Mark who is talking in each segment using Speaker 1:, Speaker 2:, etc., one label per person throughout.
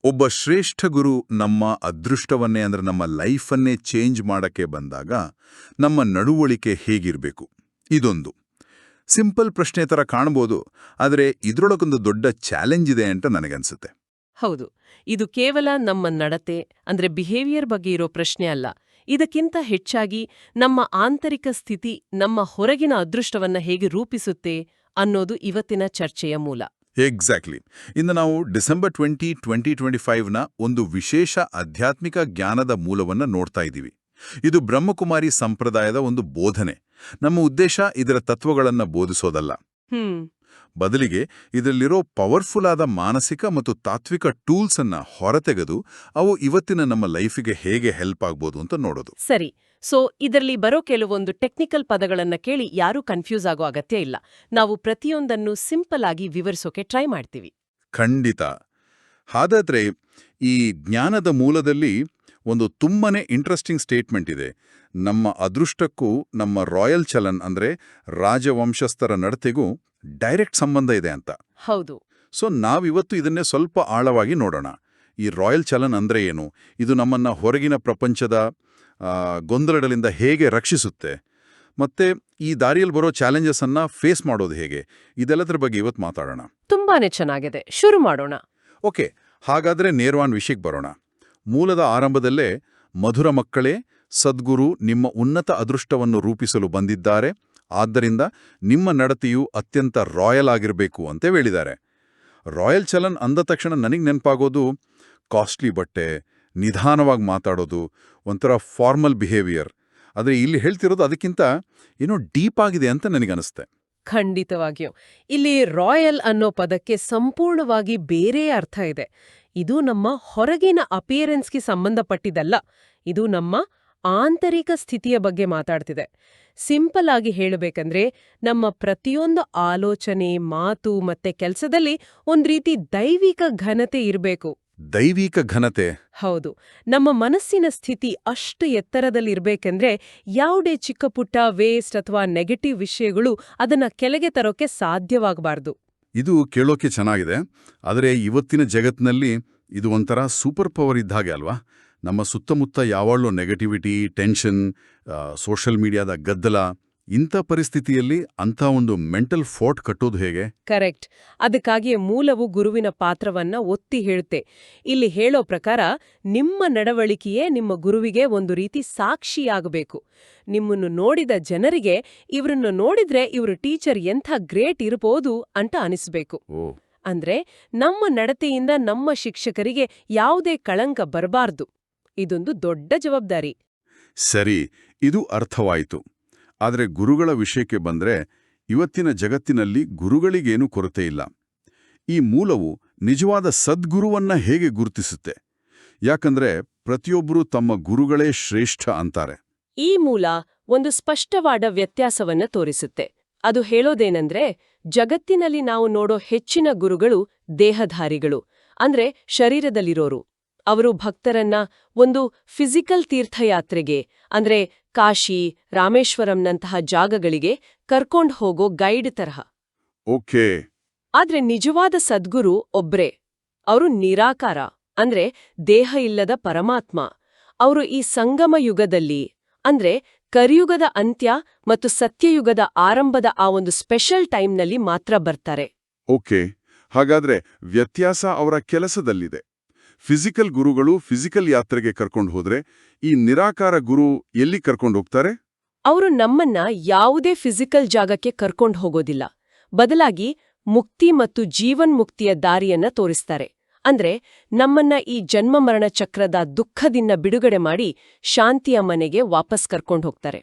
Speaker 1: ಒಬ್ಬ ಶ್ರೇಷ್ಠ ಗುರು ನಮ್ಮ ಅದೃಷ್ಟವನ್ನೇ ಅಂದ್ರೆ ನಮ್ಮ ಲೈಫನ್ನೇ ಚೇಂಜ್ ಮಾಡಕ್ಕೆ ಬಂದಾಗ ನಮ್ಮ ನಡವಳಿಕೆ ಹೇಗಿರಬೇಕು ಇದೊಂದು ಸಿಂಪಲ್ ಪ್ರಶ್ನೆ ಥರ ಕಾಣ್ಬೋದು, ಆದರೆ ಇದರೊಳಗೊಂದು ದೊಡ್ಡ ಚಾಲೆಂಜ್ ಇದೆ ಅಂತ ನನಗನ್ಸುತ್ತೆ.
Speaker 2: ಹೌದು, ಇದು ಕೇವಲ ನಮ್ಮ ನಡತೆ ಅಂದ್ರೆ ಬಿಹೇವಿಯರ್ ಬಗ್ಗೆ ಇರೋ ಪ್ರಶ್ನೆ ಅಲ್ಲ. ಇದಕ್ಕಿಂತ ಹೆಚ್ಚಾಗಿ ನಮ್ಮ ಆಂತರಿಕ ಸ್ಥಿತಿ ನಮ್ಮ ಹೊರಗಿನ ಅದೃಷ್ಟವನ್ನ ಹೇಗೆ ರೂಪಿಸುತ್ತೆ ಅನ್ನೋದು ಇವತ್ತಿನ ಚರ್ಚೆಯ ಮೂಲ.
Speaker 1: ಎಕ್ಸಾಕ್ಟ್ಲಿ. ಇಂದು ನಾವು ಡಿಸೆಂಬರ್ 2025ನ ಒಂದು ವಿಶೇಷ ಆಧ್ಯಾತ್ಮಿಕ ಜ್ಞಾನದ ಮೂಲವನ್ನು ನೋಡ್ತಾ ಇದ್ದೀವಿ. ಇದು ಬ್ರಹ್ಮಕುಮಾರಿ ಸಂಪ್ರದಾಯದ ಒಂದು ಬೋಧನೆ. ನಮ್ಮ ಉದ್ದೇಶ ಇದರ ತತ್ವಗಳನ್ನು ಬೋಧಿಸೋದಲ್ಲ, ಬದಲಿಗೆ ಇದರಲ್ಲಿರೋ ಪವರ್ಫುಲ್ ಆದ ಮಾನಸಿಕ ಮತ್ತು ತಾತ್ವಿಕ ಟೂಲ್ಸ್ ಅನ್ನ ಹೊರತೆಗೆದು ಅವು ಇವತ್ತಿನ ನಮ್ಮ ಲೈಫಿಗೆ ಹೇಗೆ ಹೆಲ್ಪ್ ಆಗ್ಬೋದು ಅಂತ ನೋಡೋದು.
Speaker 2: ಸರಿ, ಸೊ ಇದರಲ್ಲಿ ಬರೋ ಕೆಲವೊಂದು ಟೆಕ್ನಿಕಲ್ ಪದಗಳನ್ನ ಕೇಳಿ ಯಾರೂ ಕನ್ಫ್ಯೂಸ್ ಆಗೋ ಅಗತ್ಯ ಇಲ್ಲ. ನಾವು ಪ್ರತಿಯೊಂದನ್ನು ಸಿಂಪಲ್ ಆಗಿ ವಿವರಿಸೋಕೆ ಟ್ರೈ ಮಾಡ್ತೀವಿ.
Speaker 1: ಖಂಡಿತ. ಹಾಗಾದ್ರೆ ಈ ಜ್ಞಾನದ ಮೂಲದಲ್ಲಿ ಒಂದು ತುಂಬಾನೇ ಇಂಟ್ರೆಸ್ಟಿಂಗ್ ಸ್ಟೇಟ್ಮೆಂಟ್ ಇದೆ. ನಮ್ಮ ಅದೃಷ್ಟಕ್ಕೂ ನಮ್ಮ ರಾಯಲ್ ಚಲನ್ ಅಂದ್ರೆ ರಾಜವಂಶಸ್ಥರ ನಡತೆಗೂ ಡೈರೆಕ್ಟ್ ಸಂಬಂಧ ಇದೆ ಅಂತ.
Speaker 2: ಹೌದು.
Speaker 1: ಸೊ ನಾವಿವತ್ತು ಇದನ್ನೇ ಸ್ವಲ್ಪ ಆಳವಾಗಿ ನೋಡೋಣ. ಈ ರಾಯಲ್ ಚಲನ್ ಅಂದ್ರೆ ಏನು, ಇದು ನಮ್ಮನ್ನ ಹೊರಗಿನ ಪ್ರಪಂಚದ ಗೊಂದಲಗಳಿಂದ ಹೇಗೆ ರಕ್ಷಿಸುತ್ತೆ, ಮತ್ತೆ ಈ ದಾರಿಯಲ್ಲಿ ಬರೋ ಚಾಲೆಂಜಸ್ ಅನ್ನ ಫೇಸ್ ಮಾಡೋದು ಹೇಗೆ, ಇದೆಲ್ಲದರ ಬಗ್ಗೆ ಇವತ್ತು ಮಾತಾಡೋಣ.
Speaker 2: ತುಂಬಾನೇ ಚೆನ್ನಾಗಿದೆ, ಶುರು ಮಾಡೋಣ.
Speaker 1: ಓಕೆ, ಹಾಗಾದ್ರೆ ನೇರವಾನ್ ವಿಷಯಕ್ಕೆ ಬರೋಣ. ಮೂಲದ ಆರಂಭದಲ್ಲೇ ಮಧುರ ಮಕ್ಕಳೇ, ಸದ್ಗುರು ನಿಮ್ಮ ಉನ್ನತ ಅದೃಷ್ಟವನ್ನು ರೂಪಿಸಲು ಬಂದಿದ್ದಾರೆ, ಆದ್ದರಿಂದ ನಿಮ್ಮ ನಡತೆಯು ಅತ್ಯಂತ ರಾಯಲ್ ಆಗಿರಬೇಕು ಅಂತ ಹೇಳಿದ್ದಾರೆ. ರಾಯಲ್ ಚಲನ್ ಅಂದ ತಕ್ಷಣ ನನಗೆ ನೆನಪಾಗೋದು ಕಾಸ್ಟ್ಲಿ ಬಟ್ಟೆ, ನಿಧಾನವಾಗಿ ಮಾತಾಡೋದು, ಒಂಥರ ಫಾರ್ಮಲ್ ಬಿಹೇವಿಯರ್. ಆದರೆ ಇಲ್ಲಿ ಹೇಳ್ತಿರೋದು ಅದಕ್ಕಿಂತ ಏನೋ ಡೀಪ್ ಆಗಿದೆ ಅಂತ ನನಗನ್ನಿಸ್ತೆ.
Speaker 2: ಖಂಡಿತವಾಗಿಯೂ ಇಲ್ಲಿ ರಾಯಲ್ ಅನ್ನೋ ಪದಕ್ಕೆ ಸಂಪೂರ್ಣವಾಗಿ ಬೇರೆ ಅರ್ಥ ಇದೆ. ಇದು ನಮ್ಮ ಹೊರಗಿನ ಅಪಿಯರೆನ್ಸ್ಗೆ ಸಂಬಂಧಪಟ್ಟಿದ್ದಲ್ಲ, ಇದು ನಮ್ಮ ಆಂತರಿಕ ಸ್ಥಿತಿಯ ಬಗ್ಗೆ ಮಾತಾಡ್ತಿದೆ. ಸಿಂಪಲ್ ಆಗಿ ಹೇಳಬೇಕಂದ್ರೆ ನಮ್ಮ ಪ್ರತಿಯೊಂದು ಆಲೋಚನೆ, ಮಾತು ಮತ್ತೆ ಕೆಲಸದಲ್ಲಿ ಒಂದ್ ರೀತಿ ದೈವಿಕ ಘನತೆ ಇರಬೇಕು.
Speaker 1: ದೈವಿಕ ಘನತೆ?
Speaker 2: ಹೌದು. ನಮ್ಮ ಮನಸ್ಸಿನ ಸ್ಥಿತಿ ಅಷ್ಟು ಎತ್ತರದಲ್ಲಿರ್ಬೇಕಂದ್ರೆ ಯಾವುದೇ ಚಿಕ್ಕ ಪುಟ್ಟ ವೇಸ್ಟ್ ಅಥವಾ ನೆಗೆಟಿವ್ ವಿಷಯಗಳು ಅದನ್ನ ಕೆಳಗೆ ತರೋಕೆ ಸಾಧ್ಯವಾಗಬಾರ್ದು.
Speaker 1: ಇದು ಕೇಳೋಕೆ ಚೆನ್ನಾಗಿದೆ, ಆದರೆ ಇವತ್ತಿನ ಜಗತ್ತಿನಲ್ಲಿ ಇದು ಒಂಥರ ಸೂಪರ್ ಪವರ್ ಇದ್ದಾಗೆ ಅಲ್ವಾ? ನಮ್ಮ ಸುತ್ತಮುತ್ತ ಯಾವಾಗಲೂ ನೆಗೆಟಿವಿಟಿ, ಟೆನ್ಷನ್, ಸೋಷಿಯಲ್ ಮೀಡಿಯಾದ ಗದ್ದಲ, ಇಂಥ ಪರಿಸ್ಥಿತಿಯಲ್ಲಿ ಅಂಥ ಒಂದು ಮೆಂಟಲ್ ಫೋರ್ಟ್ ಕಟ್ಟೋದು ಹೇಗೆ?
Speaker 2: ಕರೆಕ್ಟ್. ಅದಕ್ಕಾಗಿಯೇ ಮೂಲವು ಗುರುವಿನ ಪಾತ್ರವನ್ನ ಒತ್ತಿ ಹೇಳುತ್ತೆ. ಇಲ್ಲಿ ಹೇಳೋ ಪ್ರಕಾರ ನಿಮ್ಮ ನಡವಳಿಕೆಯೇ ನಿಮ್ಮ ಗುರುವಿಗೆ ಒಂದು ರೀತಿ ಸಾಕ್ಷಿಯಾಗಬೇಕು. ನಿಮ್ಮನ್ನು ನೋಡಿದ ಜನರಿಗೆ ಇವರನ್ನು ನೋಡಿದ್ರೆ ಇವರು ಟೀಚರ್ ಎಂಥ ಗ್ರೇಟ್ ಇರಬಹುದು ಅಂತ ಅನಿಸ್ಬೇಕು. ಅಂದ್ರೆ ನಮ್ಮ ನಡತೆಯಿಂದ ನಮ್ಮ ಶಿಕ್ಷಕರಿಗೆ ಯಾವುದೇ ಕಳಂಕ ಬರಬಾರ್ದು. ಇದೊಂದು ದೊಡ್ಡ ಜವಾಬ್ದಾರಿ.
Speaker 1: ಸರಿ, ಇದು ಅರ್ಥವಾಯಿತು. ಆದರೆ ಗುರುಗಳ ವಿಷಯಕ್ಕೆ ಬಂದ್ರೆ ಇವತ್ತಿನ ಜಗತ್ತಿನಲ್ಲಿ ಗುರುಗಳಿಗೇನೂ ಕೊರತೆ ಇಲ್ಲ. ಈ ಮೂಲವು ನಿಜವಾದ ಸದ್ಗುರುವನ್ನ ಹೇಗೆ ಗುರುತಿಸುತ್ತೆ? ಯಾಕಂದ್ರೆ ಪ್ರತಿಯೊಬ್ಬರೂ ತಮ್ಮ ಗುರುಗಳೇ ಶ್ರೇಷ್ಠ ಅಂತಾರೆ.
Speaker 2: ಈ ಮೂಲ ಒಂದು ಸ್ಪಷ್ಟವಾದ ವ್ಯತ್ಯಾಸವನ್ನ ತೋರಿಸುತ್ತೆ. ಅದು ಹೇಳೋದೇನೆಂದ್ರೆ ಜಗತ್ತಿನಲ್ಲಿ ನಾವು ನೋಡೋ ಹೆಚ್ಚಿನ ಗುರುಗಳು ದೇಹಧಾರಿಗಳು, ಅಂದ್ರೆ ಶರೀರದಲ್ಲಿರೋರು. ಅವರು ಭಕ್ತರನ್ನ ಒಂದು ಫಿಸಿಕಲ್ ತೀರ್ಥಯಾತ್ರೆಗೆ ಅಂದ್ರೆ ಕಾಶಿ, ರಾಮೇಶ್ವರಂನಂತಹ ಜಾಗಗಳಿಗೆ ಕರ್ಕೊಂಡ್ ಹೋಗೋ ಗೈಡ್ ತರಹ.
Speaker 1: ಓಕೆ.
Speaker 2: ಆದ್ರೆ ನಿಜವಾದ ಸದ್ಗುರು ಒಬ್ರೇ. ಅವರು ನಿರಾಕಾರ, ಅಂದ್ರೆ ದೇಹ ಇಲ್ಲದ ಪರಮಾತ್ಮ. ಅವರು ಈ ಸಂಗಮ ಯುಗದಲ್ಲಿ ಅಂದ್ರೆ ಕರಿಯುಗದ ಅಂತ್ಯ ಮತ್ತು ಸತ್ಯಯುಗದ ಆರಂಭದ ಆ ಒಂದು ಸ್ಪೆಷಲ್ ಟೈಮ್ನಲ್ಲಿ ಮಾತ್ರ ಬರ್ತಾರೆ.
Speaker 1: ಓಕೆ, ಹಾಗಾದ್ರೆ ವ್ಯತ್ಯಾಸ ಅವರ ಕೆಲಸದಲ್ಲಿದೆ. ಫಿಸಿಕಲ್ ಗುರುಗಳು ಫಿಸಿಕಲ್ ಯಾತ್ರೆಗೆ ಕರ್ಕೊಂಡು ಹೋದ್ರೆ, ಈ ನಿರಾಕಾರ ಗುರು ಎಲ್ಲಿ ಕರ್ಕೊಂಡು ಹೋಗ್ತಾರೆ?
Speaker 2: ಅವರು ನಮ್ಮನ್ನ ಯಾವುದೇ ಫಿಸಿಕಲ್ ಜಾಗಕ್ಕೆ ಕರ್ಕೊಂಡು ಹೋಗೋದಿಲ್ಲ, ಬದಲಾಗಿ ಮುಕ್ತಿ ಮತ್ತು ಜೀವನ್ಮುಕ್ತಿಯ ದಾರಿಯನ್ನ ತೋರಿಸ್ತಾರೆ. ಅಂದ್ರೆ ನಮ್ಮನ್ನ ಈ ಜನ್ಮ ಮರಣ ಚಕ್ರದ ದುಃಖದಿಂದ ಬಿಡುಗಡೆ ಮಾಡಿ ಶಾಂತಿಯ ಮನೆಗೆ ವಾಪಸ್ ಕರ್ಕೊಂಡು ಹೋಗ್ತಾರೆ.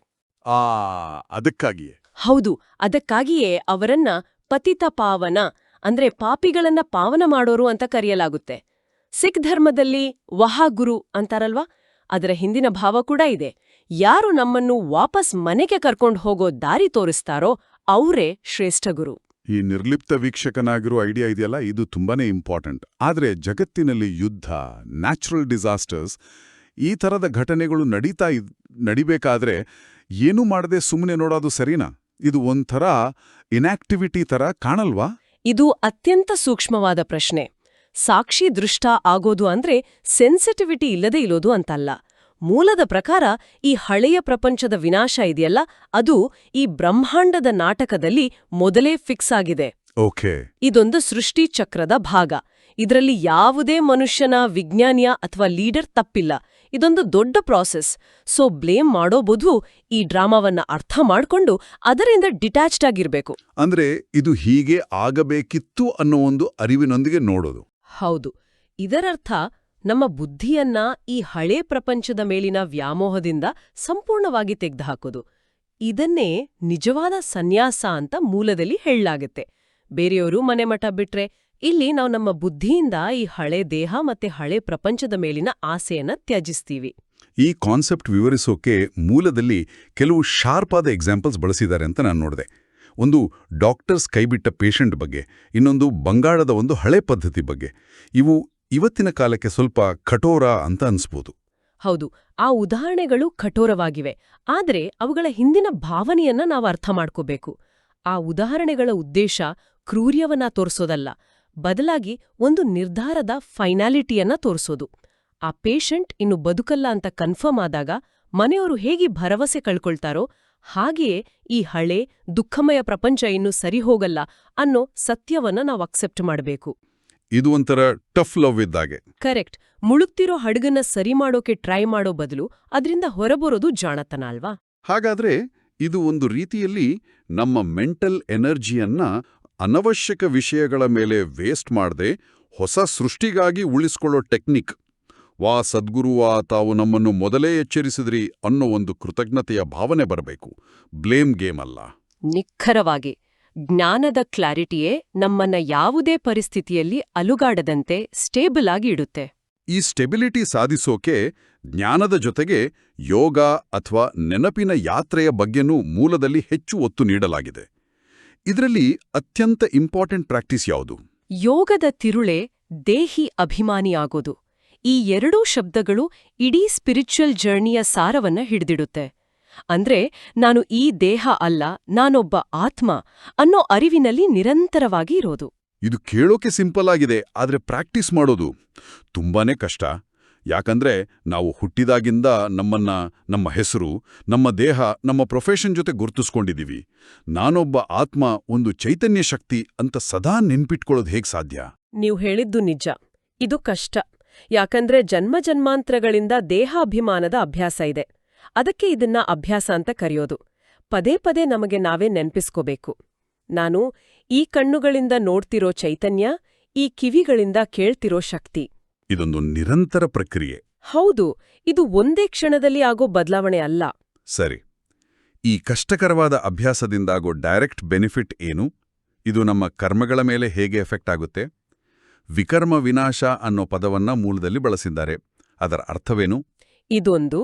Speaker 1: ಅದಕ್ಕಾಗಿಯೇ? ಹೌದು,
Speaker 2: ಅದಕ್ಕಾಗಿಯೇ ಅವರನ್ನ ಪತಿತ ಪಾವನ ಅಂದ್ರೆ ಪಾಪಿಗಳನ್ನ ಪಾವನ ಮಾಡೋರು ಅಂತ ಕರೆಯಲಾಗುತ್ತೆ. ಸಿಖ್ ಧರ್ಮದಲ್ಲಿ ವಹಾಗುರು ಅಂತಾರಲ್ವಾ, ಅದರ ಹಿಂದಿನ ಭಾವ ಕೂಡ ಇದೆ. ಯಾರು ನಮ್ಮನ್ನು ವಾಪಸ್ ಮನೆಗೆ ಕರ್ಕೊಂಡು ಹೋಗೋ ದಾರಿ ತೋರಿಸ್ತಾರೋ ಅವರೇ ಶ್ರೇಷ್ಠ ಗುರು.
Speaker 1: ಈ ನಿರ್ಲಿಪ್ತ ವೀಕ್ಷಕನಾಗಿರೋ ಐಡಿಯಾ ಇದೆಯಲ್ಲ, ಇದು ತುಂಬಾನೇ ಇಂಪಾರ್ಟೆಂಟ್. ಆದ್ರೆ ಜಗತ್ತಿನಲ್ಲಿ ಯುದ್ಧ, ನ್ಯಾಚುರಲ್ ಡಿಸಾಸ್ಟರ್ಸ್, ಈ ಥರದ ಘಟನೆಗಳು ನಡಿಬೇಕಾದ್ರೆ ಏನೂ ಮಾಡದೆ ಸುಮ್ಮನೆ ನೋಡೋದು ಸರಿನಾ? ಇದು ಒಂಥರ ಇನ್ಆಕ್ಟಿವಿಟಿ ತರ ಕಾಣಲ್ವಾ?
Speaker 2: ಇದು ಅತ್ಯಂತ ಸೂಕ್ಷ್ಮವಾದ ಪ್ರಶ್ನೆ. ಸಾಕ್ಷಿ ದೃಷ್ಟ ಆಗೋದು ಅಂದ್ರೆ ಸೆನ್ಸಿಟಿವಿಟಿ ಇಲ್ಲದೆ ಇರೋದು ಅಂತಲ್ಲ. ಮೂಲದ ಪ್ರಕಾರ ಈ ಹಳೆಯ ಪ್ರಪಂಚದ ವಿನಾಶ ಇದೆಯಲ್ಲ, ಅದು ಈ ಬ್ರಹ್ಮಾಂಡದ ನಾಟಕದಲ್ಲಿ ಮೊದಲೇ ಫಿಕ್ಸ್ ಆಗಿದೆ.
Speaker 1: ಓಕೆ.
Speaker 2: ಇದೊಂದು ಸೃಷ್ಟಿ ಚಕ್ರದ ಭಾಗ. ಇದರಲ್ಲಿ ಯಾವುದೇ ಮನುಷ್ಯನ, ವಿಜ್ಞಾನಿಯ ಅಥವಾ ಲೀಡರ್ ತಪ್ಪಿಲ್ಲ. ಇದೊಂದು ದೊಡ್ಡ ಪ್ರಾಸೆಸ್. ಸೊ ಬ್ಲೇಮ್ ಮಾಡೋ ಬದಲು ಈ ಡ್ರಾಮಾವನ್ನ ಅರ್ಥ ಮಾಡ್ಕೊಂಡು ಅದರಿಂದ ಡಿಟ್ಯಾಚ್ಡ್ ಆಗಿರ್ಬೇಕು.
Speaker 1: ಅಂದ್ರೆ ಇದು ಹೀಗೆ ಆಗಬೇಕಿತ್ತು ಅನ್ನೋ ಒಂದು ಅರಿವಿನೊಂದಿಗೆ ನೋಡೋದು.
Speaker 2: ಹೌದು. ಇದರರ್ಥ ನಮ್ಮ ಬುದ್ಧಿಯನ್ನ ಈ ಹಳೇ ಪ್ರಪಂಚದ ಮೇಲಿನ ವ್ಯಾಮೋಹದಿಂದ ಸಂಪೂರ್ಣವಾಗಿ ತೆಗೆದುಹಾಕೋದು. ಇದನ್ನೇ ನಿಜವಾದ ಸನ್ಯಾಸ ಅಂತ ಮೂಲದಲ್ಲಿ ಹೇಳಲಾಗುತ್ತೆ. ಬೇರೆಯವರು ಮನೆಮಠ ಬಿಟ್ರೆ, ಇಲ್ಲಿ ನಾವು ನಮ್ಮ ಬುದ್ಧಿಯಿಂದ ಈ ಹಳೆ ದೇಹ ಮತ್ತೆ ಹಳೆ ಪ್ರಪಂಚದ ಮೇಲಿನ ಆಸೆಯನ್ನ ತ್ಯಜಿಸ್ತೀವಿ.
Speaker 1: ಈ ಕಾನ್ಸೆಪ್ಟ್ ವಿವರಿಸೋಕೆ ಮೂಲದಲ್ಲಿ ಕೆಲವು ಶಾರ್ಪ್ ಆದ ಎಕ್ಸಾಂಪಲ್ಸ್ ಬಳಸಿದ್ದಾರೆ ಅಂತ ನಾನು ನೋಡಿದೆ. ಒಂದು ಡಾಕ್ಟರ್ಸ್ ಕೈಬಿಟ್ಟ ಪೇಷಂಟ್ ಬಗ್ಗೆ, ಇನ್ನೊಂದು ಬಂಗಾಳದ ಒಂದು ಹಳೆ ಪದ್ಧತಿ ಬಗ್ಗೆ. ಇವು ಇವತ್ತಿನ ಕಾಲಕ್ಕೆ ಸ್ವಲ್ಪ ಕಠೋರ ಅಂತ ಅನ್ಸ್ಬೋದು.
Speaker 2: ಹೌದು, ಆ ಉದಾಹರಣೆಗಳು ಕಠೋರವಾಗಿವೆ. ಆದ್ರೆ ಅವುಗಳ ಹಿಂದಿನ ಭಾವನೆಯನ್ನ ನಾವು ಅರ್ಥ ಮಾಡ್ಕೋಬೇಕು. ಆ ಉದಾಹರಣೆಗಳ ಉದ್ದೇಶ ಕ್ರೂರ್ಯವನ್ನ ತೋರಿಸೋದಲ್ಲ, ಬದಲಾಗಿ ಒಂದು ನಿರ್ಧಾರದ ಫೈನಾಲಿಟಿಯನ್ನ ತೋರಿಸೋದು. ಆ ಪೇಷಂಟ್ ಇನ್ನು ಬದುಕಲ್ಲ ಅಂತ ಕನ್ಫರ್ಮ್ ಆದಾಗ ಮನೆಯವರು ಹೇಗೆ ಭರವಸೆ ಕಳ್ಕೊಳ್ತಾರೋ, ಹಾಗೆಯೇ ಈ ಹಳೆ ದುಃಖಮಯ ಪ್ರಪಂಚ ಇನ್ನು ಸರಿ ಹೋಗಲ್ಲ ಅನ್ನೋ ಸತ್ಯವನ್ನ ನಾವು ಅಕ್ಸೆಪ್ಟ್ ಮಾಡಬೇಕು.
Speaker 1: ಇದು ಒಂಥರ ಟಫ್ ಲವ್ ಇದ್ದಾಗೆ.
Speaker 2: ಕರೆಕ್ಟ್. ಮುಳುಗ್ತಿರೋ ಹಡಗನ್ನ ಸರಿ ಮಾಡೋಕೆ ಟ್ರೈ ಮಾಡೋ ಬದಲು ಅದರಿಂದ ಹೊರಬರೋದು ಜಾಣತನ ಅಲ್ವಾ?
Speaker 1: ಹಾಗಾದ್ರೆ ಇದು ಒಂದು ರೀತಿಯಲ್ಲಿ ನಮ್ಮ ಮೆಂಟಲ್ ಎನರ್ಜಿಯನ್ನ ಅನವಶ್ಯಕ ವಿಷಯಗಳ ಮೇಲೆ ವೇಸ್ಟ್ ಮಾಡದೆ ಹೊಸ ಸೃಷ್ಟಿಗಾಗಿ ಉಳಿಸ್ಕೊಳ್ಳೋ ಟೆಕ್ನಿಕ್. ವಾ ಸದ್ಗುರುವಾ, ತಾವು ನಮ್ಮನ್ನು ಮೊದಲೇ ಎಚ್ಚರಿಸಿದ್ರಿ ಅನ್ನೋ ಒಂದು ಕೃತಜ್ಞತೆಯ ಭಾವನೆ ಬರಬೇಕು. ಬ್ಲೇಮ್ ಗೇಮ್ ಅಲ್ಲ.
Speaker 2: ನಿಖರವಾಗಿ. ಜ್ಞಾನದ ಕ್ಲಾರಿಟಿಯೇ ನಮ್ಮನ್ನ ಯಾವುದೇ ಪರಿಸ್ಥಿತಿಯಲ್ಲಿ ಅಲುಗಾಡದಂತೆ ಸ್ಟೇಬಲ್ ಆಗಿ ಇಡುತ್ತೆ.
Speaker 1: ಈ ಸ್ಟೆಬಿಲಿಟಿ ಸಾಧಿಸೋಕೆ ಜ್ಞಾನದ ಜೊತೆಗೆ ಯೋಗ ಅಥವಾ ನೆನಪಿನ ಯಾತ್ರೆಯ ಬಗ್ಗೆನೂ ಮೂಲದಲ್ಲಿ ಹೆಚ್ಚು ಒತ್ತು ನೀಡಲಾಗಿದೆ. ಇದರಲ್ಲಿ ಅತ್ಯಂತ ಇಂಪಾರ್ಟೆಂಟ್ ಪ್ರಾಕ್ಟೀಸ್ ಯಾವುದು?
Speaker 2: ಯೋಗದ ತಿರುಳೇ ದೇಹಿ ಅಭಿಮಾನಿಯಾಗೋದು. ಈ ಎರಡೂ ಶಬ್ದಗಳು ಇಡೀ ಸ್ಪಿರಿಚುವಲ್ ಜರ್ನಿಯ ಸಾರವನ್ನ ಹಿಡಿದಿಡುತ್ತೆ. ಅಂದ್ರೆ ನಾನು ಈ ದೇಹ ಅಲ್ಲ, ನಾನೊಬ್ಬ ಆತ್ಮ ಅನ್ನೋ ಅರಿವಿನಲ್ಲಿ ನಿರಂತರವಾಗಿ ಇರೋದು.
Speaker 1: ಇದು ಕೇಳೋಕೆ ಸಿಂಪಲ್ ಆಗಿದೆ, ಆದ್ರೆ ಪ್ರಾಕ್ಟೀಸ್ ಮಾಡೋದು ತುಂಬಾನೇ ಕಷ್ಟ. ಯಾಕಂದ್ರೆ ನಾವು ಹುಟ್ಟಿದಾಗಿಂದ ನಮ್ಮ ಹೆಸರು, ನಮ್ಮ ದೇಹ, ನಮ್ಮ ಪ್ರೊಫೆಷನ್ ಜೊತೆ ಗುರುತಿಸ್ಕೊಂಡಿದ್ದೀವಿ. ನಾನೊಬ್ಬ ಆತ್ಮ, ಒಂದು ಚೈತನ್ಯ ಶಕ್ತಿ ಅಂತ ಸದಾ ನೆನ್ಪಿಟ್ಕೊಳ್ಳೋದು ಹೇಗೆ ಸಾಧ್ಯ?
Speaker 2: ನೀವು ಹೇಳಿದ್ದು ನಿಜ. ಇದು ಕಷ್ಟ. ಯಾಕಂದ್ರೆ ಜನ್ಮಾಂತರಗಳಿಂದ ದೇಹಾಭಿಮಾನದ ಅಭ್ಯಾಸ ಇದೆ. ಅದಕ್ಕೆ ಇದನ್ನ ಅಭ್ಯಾಸ ಅಂತ ಕರೆಯೋದು. ಪದೇ ಪದೇ ನಮಗೆ ನಾವೇ ನೆನ್ಪಿಸ್ಕೋಬೇಕು. ನಾನು ಈ ಕಣ್ಣುಗಳಿಂದ ನೋಡ್ತಿರೋ ಚೈತನ್ಯ, ಈ ಕಿವಿಗಳಿಂದ ಕೇಳ್ತಿರೋ ಶಕ್ತಿ.
Speaker 1: ಇದೊಂದು ನಿರಂತರ ಪ್ರಕ್ರಿಯೆ.
Speaker 2: ಹೌದು. ಇದು ಒಂದೇ ಕ್ಷಣದಲ್ಲಿ ಆಗೋ ಬದಲಾವಣೆ ಅಲ್ಲ.
Speaker 1: ಸರಿ. ಈ ಕಷ್ಟಕರವಾದ ಅಭ್ಯಾಸದಿಂದಾಗೋ ಡೈರೆಕ್ಟ್ ಬೆನಿಫಿಟ್ ಏನು? ಇದು ನಮ್ಮ ಕರ್ಮಗಳ ಮೇಲೆ ಹೇಗೆ ಎಫೆಕ್ಟ್ ಆಗುತ್ತೆ? ವಿಕರ್ಮ ವಿನಾಶ ಅನ್ನೋ ಪದವನ್ನ ಮೂಲದಲ್ಲಿ ಬಳಸಿದ್ದಾರೆ. ಅದರ ಅರ್ಥವೇನು?
Speaker 2: ಇದೊಂದು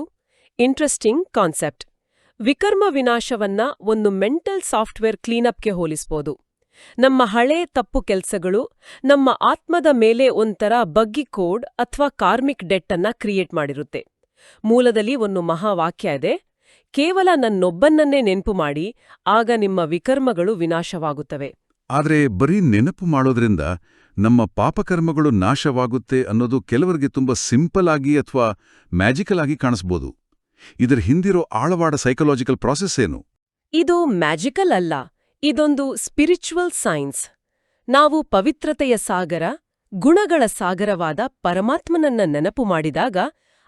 Speaker 2: ಇಂಟ್ರೆಸ್ಟಿಂಗ್ ಕಾನ್ಸೆಪ್ಟ್. ವಿಕರ್ಮ ವಿನಾಶವನ್ನ ಒಂದು ಮೆಂಟಲ್ ಸಾಫ್ಟ್ವೇರ್ ಕ್ಲೀನಪ್ಗೆ ಹೋಲಿಸ್ಬೋದು. ನಮ್ಮ ಹಳೇ ತಪ್ಪು ಕೆಲ್ಸಗಳು ನಮ್ಮ ಆತ್ಮದ ಮೇಲೆ ಒಂಥರ ಬಗ್ಗಿ ಕೋಡ್ ಅಥವಾ ಕಾರ್ಮಿಕ್ ಡೆಟ್ ಅನ್ನ ಕ್ರಿಯೇಟ್ ಮಾಡಿರುತ್ತೆ. ಮೂಲದಲ್ಲಿ ಒಂದು ಮಹಾವಾಕ್ಯ ಇದೆ, ಕೇವಲ ನನ್ನೊಬ್ಬನನ್ನೇ ನೆನಪು ಮಾಡಿ, ಆಗ ನಿಮ್ಮ ವಿಕರ್ಮಗಳು ವಿನಾಶವಾಗುತ್ತವೆ.
Speaker 1: ಆದ್ರೆ ಬರೀ ನೆನಪು ಮಾಡೋದ್ರಿಂದ ನಮ್ಮ ಪಾಪಕರ್ಮಗಳು ನಾಶವಾಗುತ್ತೆ ಅನ್ನೋದು ಕೆಲವರಿಗೆ ತುಂಬಾ ಸಿಂಪಲ್ ಆಗಿ ಅಥವಾ ಮ್ಯಾಜಿಕಲ್ ಆಗಿ ಕಾಣಿಸ್ಬೋದು. ಇದರ ಹಿಂದಿರೋ ಆಳವಾದ ಸೈಕಲಾಜಿಕಲ್ ಪ್ರಾಸೆಸ್ ಏನು?
Speaker 2: ಇದು ಮ್ಯಾಜಿಕಲ್ ಅಲ್ಲ, ಇದೊಂದು ಸ್ಪಿರಿಚುವಲ್ ಸೈನ್ಸ್. ನಾವು ಪವಿತ್ರತೆಯ ಸಾಗರ, ಗುಣಗಳ ಸಾಗರವಾದ ಪರಮಾತ್ಮನನ್ನ ನೆನಪು ಮಾಡಿದಾಗ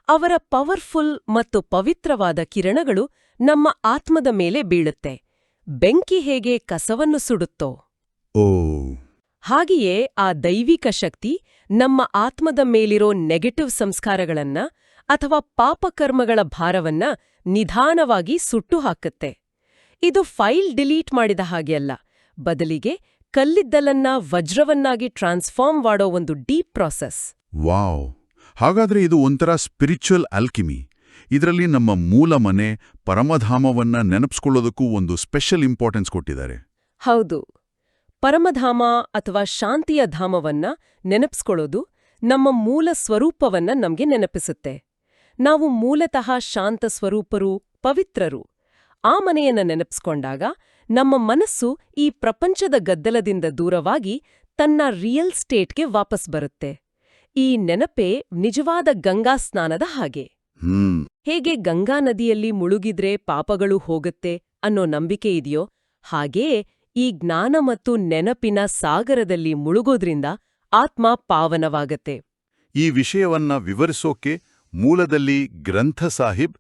Speaker 2: ಅವರ ಪವರ್ಫುಲ್ ಮತ್ತು ಪವಿತ್ರವಾದ ಕಿರಣಗಳು ನಮ್ಮ ಆತ್ಮದ ಮೇಲೆ ಬೀಳುತ್ತೆ. ಬೆಂಕಿ ಹೇಗೆ ಕಸವನ್ನು ಸುಡುತ್ತೋ, ಹಾಗೆಯೇ ಆ ದೈವಿಕ ಶಕ್ತಿ ನಮ್ಮ ಆತ್ಮದ ಮೇಲಿರೋ ನೆಗೆಟಿವ್ ಸಂಸ್ಕಾರಗಳನ್ನ ಅಥವಾ ಪಾಪಕರ್ಮಗಳ ಭಾರವನ್ನ ನಿಧಾನವಾಗಿ ಸುಟ್ಟು ಹಾಕುತ್ತೆ. ಇದು ಫೈಲ್ ಡಿಲೀಟ್ ಮಾಡಿದ ಹಾಗೆ ಅಲ್ಲ, ಬದಲಿಗೆ ಕಲ್ಲಿದ್ದಲನ್ನ ವಜ್ರವನ್ನಾಗಿ ಟ್ರಾನ್ಸ್ಫಾರ್ಮ್ ಮಾಡೋ ಒಂದು ಡೀಪ್ ಪ್ರಾಸೆಸ್.
Speaker 1: ವಾವ್! ಹಾಗಾದ್ರೆ ಇದು ಒಂಥರ ಸ್ಪಿರಿಚುವಲ್ ಆಲ್ಕಿಮಿ. ಇದರಲ್ಲಿ ನಮ್ಮ ಮೂಲ ಮನೆ, ಪರಮಧಾಮವನ್ನ ನೆನಪಿಸ್ಕೊಳ್ಳೋದಕ್ಕೂ ಒಂದು ಸ್ಪೆಷಲ್ ಇಂಪಾರ್ಟೆನ್ಸ್ ಕೊಟ್ಟಿದ್ದಾರೆ.
Speaker 2: ಹೌದು. ಪರಮಧಾಮ ಅಥವಾ ಶಾಂತಿಯ ಧಾಮವನ್ನ ನೆನಪಿಸ್ಕೊಳ್ಳೋದು ನಮ್ಮ ಮೂಲ ಸ್ವರೂಪವನ್ನ ನಮ್ಗೆ ನೆನಪಿಸುತ್ತೆ. ನಾವು ಮೂಲತಃ ಶಾಂತ ಸ್ವರೂಪರು, ಪವಿತ್ರರು. ಆ ಮನೆಯನ್ನ ನೆನಪಿಸ್ಕೊಂಡಾಗ ನಮ್ಮ ಮನಸ್ಸು ಈ ಪ್ರಪಂಚದ ಗದ್ದಲದಿಂದ ದೂರವಾಗಿ ತನ್ನ ರಿಯಲ್ ಸ್ಟೇಟ್ಗೆ ವಾಪಸ್ ಬರುತ್ತೆ. ಈ ನೆನಪೇ ನಿಜವಾದ ಗಂಗಾ ಸ್ನಾನದ ಹಾಗೆ. ಹೇಗೆ ಗಂಗಾ ನದಿಯಲ್ಲಿ ಮುಳುಗಿದ್ರೆ ಪಾಪಗಳು ಹೋಗತ್ತೆ ಅನ್ನೋ ನಂಬಿಕೆ ಇದೆಯೋ, ಹಾಗೆಯೇ ಈ ಜ್ಞಾನ ಮತ್ತು ನೆನಪಿನ ಸಾಗರದಲ್ಲಿ ಮುಳುಗೋದ್ರಿಂದ ಆತ್ಮ ಪಾವನವಾಗತ್ತೆ.
Speaker 1: ಈ ವಿಷಯವನ್ನ ವಿವರಿಸೋಕೆ ಮೂಲದಲ್ಲಿ ಗ್ರಂಥ ಸಾಹಿಬ್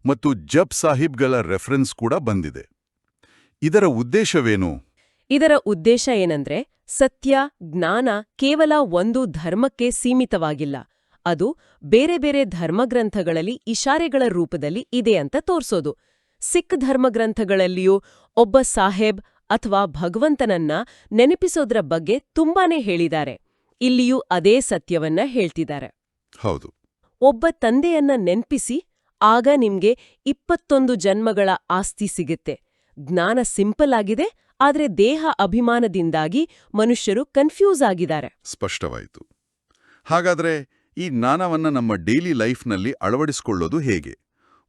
Speaker 1: ಮತ್ತು ಜಪ್ ಸಾಹಿಬ್ಗಳ ರೆಫರೆನ್ಸ್ ಕೂಡ ಬಂದಿದೆ. ಇದರ ಉದ್ದೇಶವೇನು?
Speaker 2: ಇದರ ಉದ್ದೇಶ ಏನಂದ್ರೆ, ಸತ್ಯ, ಜ್ಞಾನ ಕೇವಲ ಒಂದು ಧರ್ಮಕ್ಕೆ ಸೀಮಿತವಾಗಿಲ್ಲ. ಅದು ಬೇರೆ ಬೇರೆ ಧರ್ಮಗ್ರಂಥಗಳಲ್ಲಿ ಇಶಾರೆಗಳ ರೂಪದಲ್ಲಿ ಇದೆ ಅಂತ ತೋರ್ಸೋದು. ಸಿಖ್ ಧರ್ಮಗ್ರಂಥಗಳಲ್ಲಿಯೂ ಒಬ್ಬ ಸಾಹೇಬ್ ಅಥವಾ ಭಗವಂತನನ್ನ ನೆನಪಿಸೋದ್ರ ಬಗ್ಗೆ ತುಂಬಾನೇ ಹೇಳಿದ್ದಾರೆ. ಇಲ್ಲಿಯೂ ಅದೇ ಸತ್ಯವನ್ನ ಹೇಳ್ತಿದ್ದಾರೆ.
Speaker 1: ಹೌದು.
Speaker 2: ಒಬ್ಬ ತಂದೆಯನ್ನ ನೆನ್ಪಿಸಿ, ಆಗ ನಿಮ್ಗೆ 21 ಜನ್ಮಗಳ ಆಸ್ತಿ ಸಿಗುತ್ತೆ. ಜ್ಞಾನ ಸಿಂಪಲ್ ಆಗಿದೆ, ಆದ್ರೆ ದೇಹ ಅಭಿಮಾನದಿಂದಾಗಿ ಮನುಷ್ಯರು ಕನ್ಫ್ಯೂಸ್ ಆಗಿದ್ದಾರೆ.
Speaker 1: ಸ್ಪಷ್ಟವಾಯಿತು. ಹಾಗಾದ್ರೆ ಈ ಜ್ಞಾನವನ್ನ ನಮ್ಮ ಡೈಲಿ ಲೈಫ್ನಲ್ಲಿ ಅಳವಡಿಸಿಕೊಳ್ಳೋದು ಹೇಗೆ?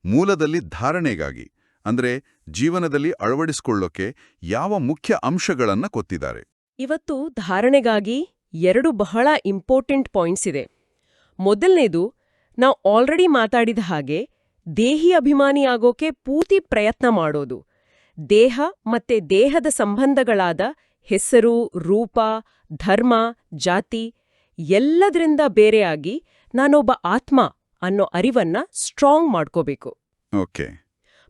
Speaker 1: ಮೂಲದಲ್ಲಿ ಧಾರಣೆಗಾಗಿ, ಅಂದ್ರೆ ಜೀವನದಲ್ಲಿ ಅಳವಡಿಸಿಕೊಳ್ಳೋಕೆ ಯಾವ ಮುಖ್ಯ ಅಂಶಗಳನ್ನ ಕೊತ್ತಿದ್ದಾರೆ?
Speaker 2: ಇವತ್ತು ಧಾರಣೆಗಾಗಿ 2 ಬಹಳ ಇಂಪಾರ್ಟೆಂಟ್ ಪಾಯಿಂಟ್ಸ್ ಇದೆ. ಮೊದಲನೇದು, ನಾವು ಆಲ್ರೆಡಿ ಮಾತಾಡಿದ ಹಾಗೆ ದೇಹಿ ಅಭಿಮಾನಿಯಾಗೋಕೆ ಪೂರ್ತಿ ಪ್ರಯತ್ನ ಮಾಡೋದು. ದೇಹ ಮತ್ತೆ ದೇಹದ ಸಂಬಂಧಗಳಾದ ಹೆಸರು, ರೂಪ, ಧರ್ಮ, ಜಾತಿ ಎಲ್ಲದರಿಂದ ಬೇರೆಯಾಗಿ ನಾನೊಬ್ಬ ಆತ್ಮ ಅನ್ನೋ ಅರಿವನ್ನ ಸ್ಟ್ರಾಂಗ್ ಮಾಡ್ಕೋಬೇಕು.
Speaker 1: ಓಕೆ.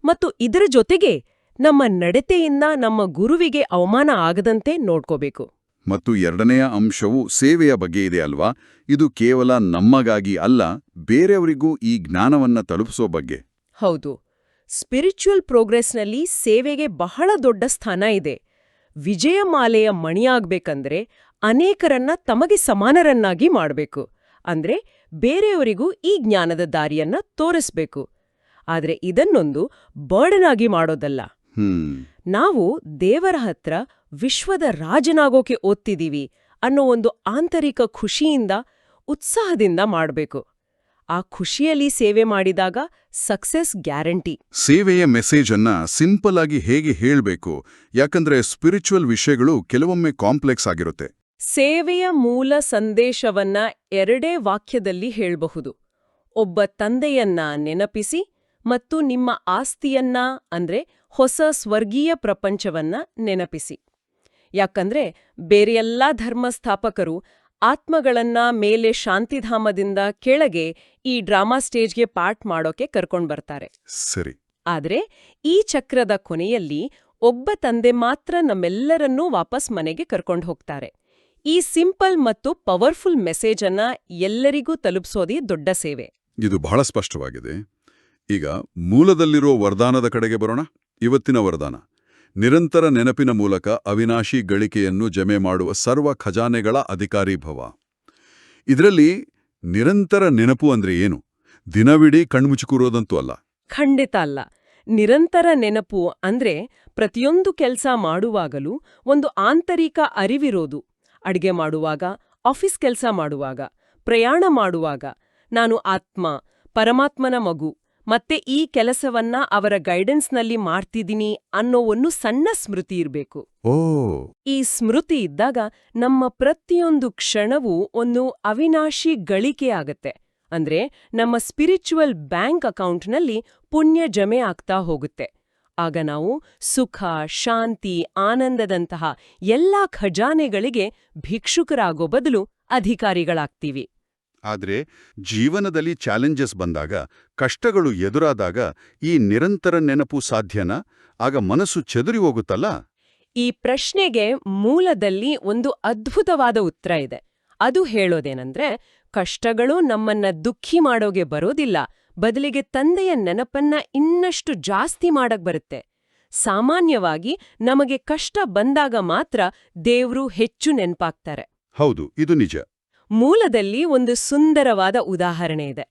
Speaker 2: ಮತ್ತು ಇದರ ಜೊತೆಗೆ ನಮ್ಮ ನಡತೆಯಿಂದ ನಮ್ಮ ಗುರುವಿಗೆ ಅವಮಾನ ಆಗದಂತೆ ನೋಡ್ಕೋಬೇಕು.
Speaker 1: ಮತ್ತು ಎರಡನೆಯ ಅಂಶವು ಸೇವೆಯ ಬಗ್ಗೆ ಇದೆ ಅಲ್ವಾ? ಇದು ಕೇವಲ ನಮ್ಮಗಾಗಿ ಅಲ್ಲ, ಬೇರೆಯವರಿಗೂ ಈ ಜ್ಞಾನವನ್ನ ತಲುಪಿಸೋ ಬಗ್ಗೆ.
Speaker 2: ಹೌದು. ಸ್ಪಿರಿಚುವಲ್ ಪ್ರೋಗ್ರೆಸ್ನಲ್ಲಿ ಸೇವೆಗೆ ಬಹಳ ದೊಡ್ಡ ಸ್ಥಾನ ಇದೆ. ವಿಜಯಮಾಲೆಯ ಮಣಿಯಾಗ್ಬೇಕಂದ್ರೆ ಅನೇಕರನ್ನ ತಮಗೆ ಸಮಾನರನ್ನಾಗಿ ಮಾಡಬೇಕು. ಅಂದ್ರೆ ಬೇರೆಯವರಿಗೂ ಈ ಜ್ಞಾನದ ದಾರಿಯನ್ನ ತೋರಿಸ್ಬೇಕು. ಆದ್ರೆ ಇದನ್ನೊಂದು ಬರ್ಡನ್ ಆಗಿ ಮಾಡೋದಲ್ಲ. ನಾವು ದೇವರ ಹತ್ರ ವಿಶ್ವದ ರಾಜನಾಗೋಕೆ ಓದ್ತಿದೀವಿ ಅನ್ನೋ ಒಂದು ಆಂತರಿಕ ಖುಷಿಯಿಂದ, ಉತ್ಸಾಹದಿಂದ ಮಾಡಬೇಕು. ಆ ಖುಷಿಯಲ್ಲಿ ಸೇವೆ ಮಾಡಿದಾಗ ಸಕ್ಸೆಸ್ ಗ್ಯಾರಂಟಿ.
Speaker 1: ಸೇವೆಯ ಮೆಸೇಜ್ ಅನ್ನ ಸಿಂಪಲ್ ಆಗಿ ಹೇಗೆ ಹೇಳ್ಬೇಕು? ಯಾಕಂದ್ರೆ ಸ್ಪಿರಿಚುವಲ್ ವಿಷಯಗಳು ಕೆಲವೊಮ್ಮೆ ಕಾಂಪ್ಲೆಕ್ಸ್ ಆಗಿರುತ್ತೆ.
Speaker 2: ಸೇವೆಯ ಮೂಲ ಸಂದೇಶವನ್ನ 2 ವಾಕ್ಯದಲ್ಲಿ ಹೇಳ್ಬಹುದು. ಒಬ್ಬ ತಂದೆಯನ್ನ ನೆನಪಿಸಿ ಮತ್ತು ನಿಮ್ಮ ಆಸ್ತಿಯನ್ನ, ಅಂದ್ರೆ ಹೊಸ ಸ್ವರ್ಗೀಯ ಪ್ರಪಂಚವನ್ನ ನೆನಪಿಸಿ. ಯಾಕಂದ್ರೆ ಬೇರೆಯೆಲ್ಲಾ ಧರ್ಮಸ್ಥಾಪಕರು ಆತ್ಮಗಳನ್ನ ಮೇಲೆ ಶಾಂತಿಧಾಮದಿಂದ ಕೆಳಗೆ ಈ ಡ್ರಾಮಾ ಸ್ಟೇಜ್ಗೆ ಪಾರ್ಟ್ ಮಾಡೋಕೆ ಕರ್ಕೊಂಡ್ಬರ್ತಾರೆ.
Speaker 1: ಸರಿ.
Speaker 2: ಆದ್ರೆ ಈ ಚಕ್ರದ ಕೊನೆಯಲ್ಲಿ ಒಬ್ಬ ತಂದೆ ಮಾತ್ರ ನಮ್ಮೆಲ್ಲರನ್ನೂ ವಾಪಸ್ ಮನೆಗೆ ಕರ್ಕೊಂಡು ಹೋಗ್ತಾರೆ. ಈ ಸಿಂಪಲ್ ಮತ್ತು ಪವರ್ಫುಲ್ ಮೆಸೇಜ್ ಅನ್ನ ಎಲ್ಲರಿಗೂ ತಲುಪಿಸೋದೇ ದೊಡ್ಡ ಸೇವೆ.
Speaker 1: ಇದು ಬಹಳ ಸ್ಪಷ್ಟವಾಗಿದೆ. ಈಗ ಮೂಲದಲ್ಲಿರೋ ವರದಾನದ ಕಡೆಗೆ ಬರೋಣ. ಇವತ್ತಿನ ವರದಾನ: ನಿರಂತರ ನೆನಪಿನ ಮೂಲಕ ಅವಿನಾಶಿ ಗಳಿಕೆಯನ್ನು ಜಮೆ ಮಾಡುವ ಸರ್ವ ಖಜಾನೆಗಳ ಅಧಿಕಾರಿ ಭವ. ಇದರಲ್ಲಿ ನಿರಂತರ ನೆನಪು ಅಂದ್ರೆ ಏನು? ದಿನವಿಡೀ ಕಣ್ಮುಚ್ಚಿ ಕೂರೋದಂತೂ ಅಲ್ಲ.
Speaker 2: ಖಂಡಿತ ಅಲ್ಲ. ನಿರಂತರ ನೆನಪು ಅಂದ್ರೆ ಪ್ರತಿಯೊಂದು ಕೆಲಸ ಮಾಡುವಾಗಲೂ ಒಂದು ಆಂತರಿಕ ಅರಿವಿರೋದು. ಅಡ್ಗೆ ಮಾಡುವಾಗ, ಆಫೀಸ್ ಕೆಲಸ ಮಾಡುವಾಗ, ಪ್ರಯಾಣ ಮಾಡುವಾಗ ನಾನು ಆತ್ಮ, ಪರಮಾತ್ಮನ ಮಗು, ಮತ್ತೆ ಈ ಕೆಲಸವನ್ನ ಅವರ ಗೈಡೆನ್ಸ್ನಲ್ಲಿ ಮಾಡ್ತಿದ್ದೀನಿ ಅನ್ನೋ ಒಂದು ಸಣ್ಣ ಸ್ಮೃತಿ ಇರಬೇಕು. ಈ ಸ್ಮೃತಿ ಇದ್ದಾಗ ನಮ್ಮ ಪ್ರತಿಯೊಂದು ಕ್ಷಣವೂ ಒಂದು ಅವಿನಾಶಿ ಗಳಿಕೆ ಆಗತ್ತೆ. ಅಂದ್ರೆ ನಮ್ಮ ಸ್ಪಿರಿಚುವಲ್ ಬ್ಯಾಂಕ್ ಅಕೌಂಟ್ನಲ್ಲಿ ಪುಣ್ಯ ಜಮೆ ಆಗ್ತಾ ಹೋಗುತ್ತೆ. ಆಗ ನಾವು ಸುಖ, ಶಾಂತಿ, ಆನಂದದಂತಹ ಎಲ್ಲಾ ಖಜಾನೆಗಳಿಗೆ ಭಿಕ್ಷುಕರಾಗೋ ಬದಲು ಅಧಿಕಾರಿಗಳಾಗ್ತೀವಿ.
Speaker 1: ಆದ್ರೆ ಜೀವನದಲ್ಲಿ ಚಾಲೆಂಜಸ್ ಬಂದಾಗ, ಕಷ್ಟಗಳು ಎದುರಾದಾಗ ಈ ನಿರಂತರ ನೆನಪು ಸಾಧ್ಯನಾ? ಆಗ ಮನಸ್ಸು ಚೆದರಿ ಹೋಗುತ್ತಲ್ಲ?
Speaker 2: ಈ ಪ್ರಶ್ನೆಗೆ ಮೂಲದಲ್ಲಿ ಒಂದು ಅದ್ಭುತವಾದ ಉತ್ತರ ಇದೆ. ಅದು ಹೇಳೋದೇನಂದ್ರೆ, ಕಷ್ಟಗಳು ನಮ್ಮನ್ನ ದುಃಖಿ ಮಾಡೋಗೆ ಬರೋದಿಲ್ಲ, ಬದಲಿಗೆ ತಂದೆಯ ನೆನಪನ್ನ ಇನ್ನಷ್ಟು ಜಾಸ್ತಿ ಮಾಡಕ್ ಬರುತ್ತೆ. ಸಾಮಾನ್ಯವಾಗಿ ನಮಗೆ ಕಷ್ಟ ಬಂದಾಗ ಮಾತ್ರ ದೇವ್ರು ಹೆಚ್ಚು ನೆನ್ಪಾಗ್ತಾರೆ.
Speaker 1: ಹೌದು, ಇದು ನಿಜ.
Speaker 2: ಮೂಲದಲ್ಲಿ ಒಂದು ಸುಂದರವಾದ ಉದಾಹರಣೆ ಇದೆ.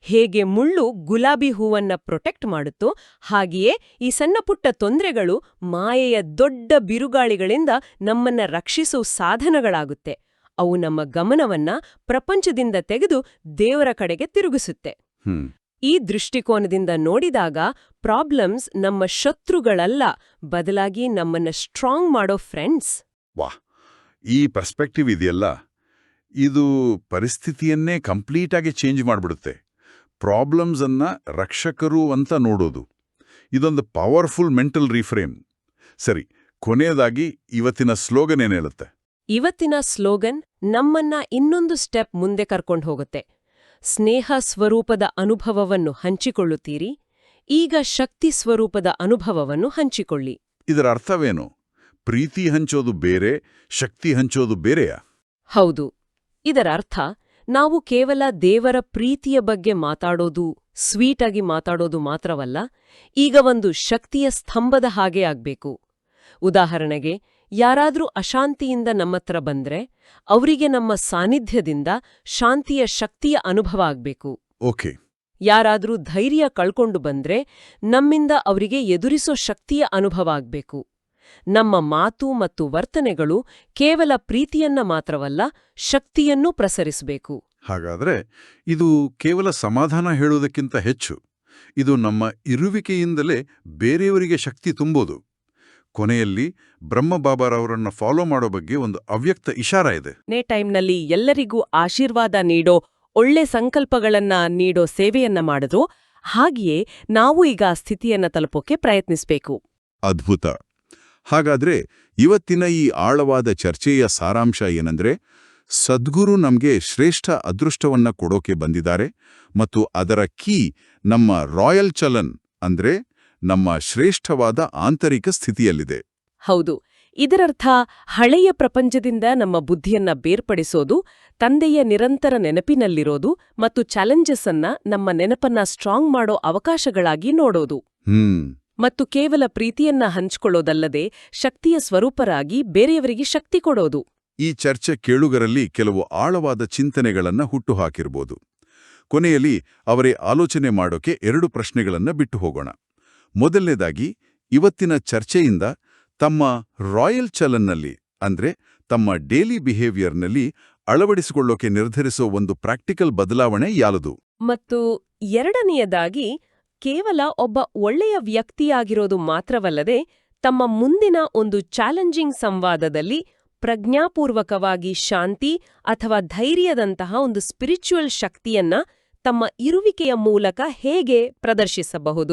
Speaker 2: ಹೇಗೆ ಮುಳ್ಳು ಗುಲಾಬಿ ಹೂವನ್ನ ಪ್ರೊಟೆಕ್ಟ್ ಮಾಡುತ್ತೋ, ಹಾಗೆಯೇ ಈ ಸಣ್ಣಪುಟ್ಟ ತೊಂದರೆಗಳು ಮಾಯೆಯ ದೊಡ್ಡ ಬಿರುಗಾಳಿಗಳಿಂದ ನಮ್ಮನ್ನ ರಕ್ಷಿಸೋ ಸಾಧನಗಳಾಗುತ್ತೆ. ಅವು ನಮ್ಮ ಗಮನವನ್ನ ಪ್ರಪಂಚದಿಂದ ತೆಗೆದು ದೇವರ ಕಡೆಗೆ ತಿರುಗಿಸುತ್ತೆ. ಈ ದೃಷ್ಟಿಕೋನದಿಂದ ನೋಡಿದಾಗ ಪ್ರಾಬ್ಲಮ್ಸ್ ನಮ್ಮ ಶತ್ರುಗಳಲ್ಲ, ಬದಲಾಗಿ ನಮ್ಮನ್ನ ಸ್ಟ್ರಾಂಗ್ ಮಾಡೋ ಫ್ರೆಂಡ್ಸ್.
Speaker 1: ವಾಹ್, ಈ ಪರ್ಸ್ಪೆಕ್ಟಿವ್ ಇದೆಯಲ್ಲ, ಇದು ಪರಿಸ್ಥಿತಿಯನ್ನೇ ಕಂಪ್ಲೀಟಾಗಿ ಚೇಂಜ್ ಮಾಡಿಬಿಡುತ್ತೆ. ಪ್ರಾಬ್ಲಮ್ಸ್ ಅನ್ನ ರಕ್ಷಕರು ಅಂತ ನೋಡೋದು ಇದೊಂದು ಪವರ್ಫುಲ್ ಮೆಂಟಲ್ ರೀಫ್ರೇಮ್. ಸರಿ, ಕೊನೆಯದಾಗಿ ಇವತ್ತಿನ ಸ್ಲೋಗನ್ ಏನ್ ಹೇಳುತ್ತೆ?
Speaker 2: ಇವತ್ತಿನ ಸ್ಲೋಗನ್ ನಮ್ಮನ್ನ ಇನ್ನೊಂದು ಸ್ಟೆಪ್ ಮುಂದೆ ಕರ್ಕೊಂಡು ಹೋಗುತ್ತೆ. ಸ್ನೇಹ ಸ್ವರೂಪದ ಅನುಭವವನ್ನು ಹಂಚಿಕೊಳ್ಳುತ್ತೀರಿ, ಈಗ ಶಕ್ತಿ ಸ್ವರೂಪದ ಅನುಭವವನ್ನು ಹಂಚಿಕೊಳ್ಳಿ.
Speaker 1: ಇದರ ಅರ್ಥವೇನು? ಪ್ರೀತಿ ಹಂಚೋದು ಬೇರೆ, ಶಕ್ತಿ ಹಂಚೋದು ಬೇರೆಯಾ?
Speaker 2: ಹೌದು. ಇದರ ಅರ್ಥ ನಾವು ಕೇವಲ ದೇವರ ಪ್ರೀತಿಯ ಬಗ್ಗೆ ಮಾತಾಡೋದು, ಸ್ವೀಟಾಗಿ ಮಾತಾಡೋದು ಮಾತ್ರವಲ್ಲ, ಈಗ ಒಂದು ಶಕ್ತಿಯ ಸ್ತಂಭದ ಹಾಗೆ ಆಗ್ಬೇಕು. ಉದಾಹರಣೆಗೆ, ಯಾರಾದ್ರೂ ಅಶಾಂತಿಯಿಂದ ನಮ್ಮತ್ರ ಬಂದ್ರೆ ಅವರಿಗೆ ನಮ್ಮ ಸಾನ್ನಿಧ್ಯದಿಂದ ಶಾಂತಿಯ ಶಕ್ತಿಯ ಅನುಭವ ಆಗ್ಬೇಕು.
Speaker 1: ಓಕೆ.
Speaker 2: ಯಾರಾದ್ರೂ ಧೈರ್ಯ ಕಳ್ಕೊಂಡು ಬಂದ್ರೆ ನಮ್ಮಿಂದ ಅವರಿಗೆ ಎದುರಿಸೋ ಶಕ್ತಿಯ ಅನುಭವ ಆಗ್ಬೇಕು. ನಮ್ಮ ಮಾತು ಮತ್ತು ವರ್ತನೆಗಳು ಕೇವಲ ಪ್ರೀತಿಯನ್ನ ಮಾತ್ರವಲ್ಲ, ಶಕ್ತಿಯನ್ನೂ ಪ್ರಸರಿಸಬೇಕು.
Speaker 1: ಹಾಗಾದ್ರೆ ಇದು ಕೇವಲ ಸಮಾಧಾನ ಹೇಳುವುದಕ್ಕಿಂತ ಹೆಚ್ಚು. ಇದು ನಮ್ಮ ಇರುವಿಕೆಯಿಂದಲೇ ಬೇರೆಯವರಿಗೆ ಶಕ್ತಿ ತುಂಬೋದು. ಕೊನೆಯಲ್ಲಿ ಬ್ರಹ್ಮಬಾಬಾರವರನ್ನ ಫಾಲೋ ಮಾಡೋ ಬಗ್ಗೆ ಒಂದು ಅವ್ಯಕ್ತ ಇಶಾರ ಇದೆ.
Speaker 2: ಟೈಮ್ನಲ್ಲಿ ಎಲ್ಲರಿಗೂ ಆಶೀರ್ವಾದ ನೀಡೋ, ಒಳ್ಳೆ ಸಂಕಲ್ಪಗಳನ್ನ ನೀಡೋ ಸೇವೆಯನ್ನ ಮಾಡಿದ್ರು, ಹಾಗೆಯೇ ನಾವು ಈಗ ಆ ಸ್ಥಿತಿಯನ್ನ ತಲುಪೋಕೆ ಪ್ರಯತ್ನಿಸಬೇಕು.
Speaker 1: ಅದ್ಭುತ. ಹಾಗಾದ್ರೆ ಇವತ್ತಿನ ಈ ಆಳವಾದ ಚರ್ಚೆಯ ಸಾರಾಂಶ ಏನಂದ್ರೆ, ಸದ್ಗುರು ನಮ್ಗೆ ಶ್ರೇಷ್ಠ ಅದೃಷ್ಟವನ್ನ ಕೊಡೋಕೆ ಬಂದಿದ್ದಾರೆ ಮತ್ತು ಅದರ ಕೀ ನಮ್ಮ ರಾಯಲ್ ಚಲನ್ ಅಂದ್ರೆ ನಮ್ಮ ಶ್ರೇಷ್ಠವಾದ ಆಂತರಿಕ ಸ್ಥಿತಿಯಲ್ಲಿದೆ.
Speaker 2: ಹೌದು. ಇದರರ್ಥ ಹಳೆಯ ಪ್ರಪಂಚದಿಂದ ನಮ್ಮ ಬುದ್ಧಿಯನ್ನ ಬೇರ್ಪಡಿಸೋದು, ತಂದೆಯ ನಿರಂತರ ನೆನಪಿನಲ್ಲಿರೋದು ಮತ್ತು ಚಾಲೆಂಜಸ್ ಅನ್ನ ನಮ್ಮ ನೆನಪನ್ನ ಸ್ಟ್ರಾಂಗ್ ಮಾಡೋ ಅವಕಾಶಗಳಾಗಿ ನೋಡೋದು. ಮತ್ತು ಕೇವಲ ಪ್ರೀತಿಯನ್ನ ಹಂಚ್ಕೊಳ್ಳೋದಲ್ಲದೆ ಶಕ್ತಿಯ ಸ್ವರೂಪರಾಗಿ ಬೇರೆಯವರಿಗೆ ಶಕ್ತಿ ಕೊಡೋದು.
Speaker 1: ಈ ಚರ್ಚೆ ಕೇಳುಗರಲ್ಲಿ ಕೆಲವು ಆಳವಾದ ಚಿಂತನೆಗಳನ್ನ ಹುಟ್ಟುಹಾಕಿರ್ಬೋದು. ಕೊನೆಯಲ್ಲಿ ಅವರೇ ಆಲೋಚನೆ ಮಾಡೋಕೆ 2 ಪ್ರಶ್ನೆಗಳನ್ನ ಬಿಟ್ಟು ಹೋಗೋಣ. ಮೊದಲನೇದಾಗಿ, ಇವತ್ತಿನ ಚರ್ಚೆಯಿಂದ ತಮ್ಮ ರಾಯಲ್ ಚಲನ್ನಲ್ಲಿ ಅಂದ್ರೆ ತಮ್ಮ ಡೈಲಿ ಬಿಹೇವಿಯರ್ನಲ್ಲಿ ಅಳವಡಿಸಿಕೊಳ್ಳೋಕೆ ನಿರ್ಧರಿಸೋ ಒಂದು ಪ್ರಾಕ್ಟಿಕಲ್ ಬದಲಾವಣೆ ಯಾವುದು?
Speaker 2: ಮತ್ತು ಎರಡನೆಯದಾಗಿ, ಕೇವಲ ಒಬ್ಬ ಒಳ್ಳೆಯ ವ್ಯಕ್ತಿಯಾಗಿರೋದು ಮಾತ್ರವಲ್ಲದೆ ತಮ್ಮ ಮುಂದಿನ ಒಂದು ಚಾಲೆಂಜಿಂಗ್ ಸಂವಾದದಲ್ಲಿ ಪ್ರಜ್ಞಾಪೂರ್ವಕವಾಗಿ ಶಾಂತಿ ಅಥವಾ ಧೈರ್ಯದಂತಹ ಒಂದು ಸ್ಪಿರಿಚುವಲ್ ಶಕ್ತಿಯನ್ನ ತಮ್ಮ ಇರುವಿಕೆಯ ಮೂಲಕ ಹೇಗೆ ಪ್ರದರ್ಶಿಸಬಹುದು?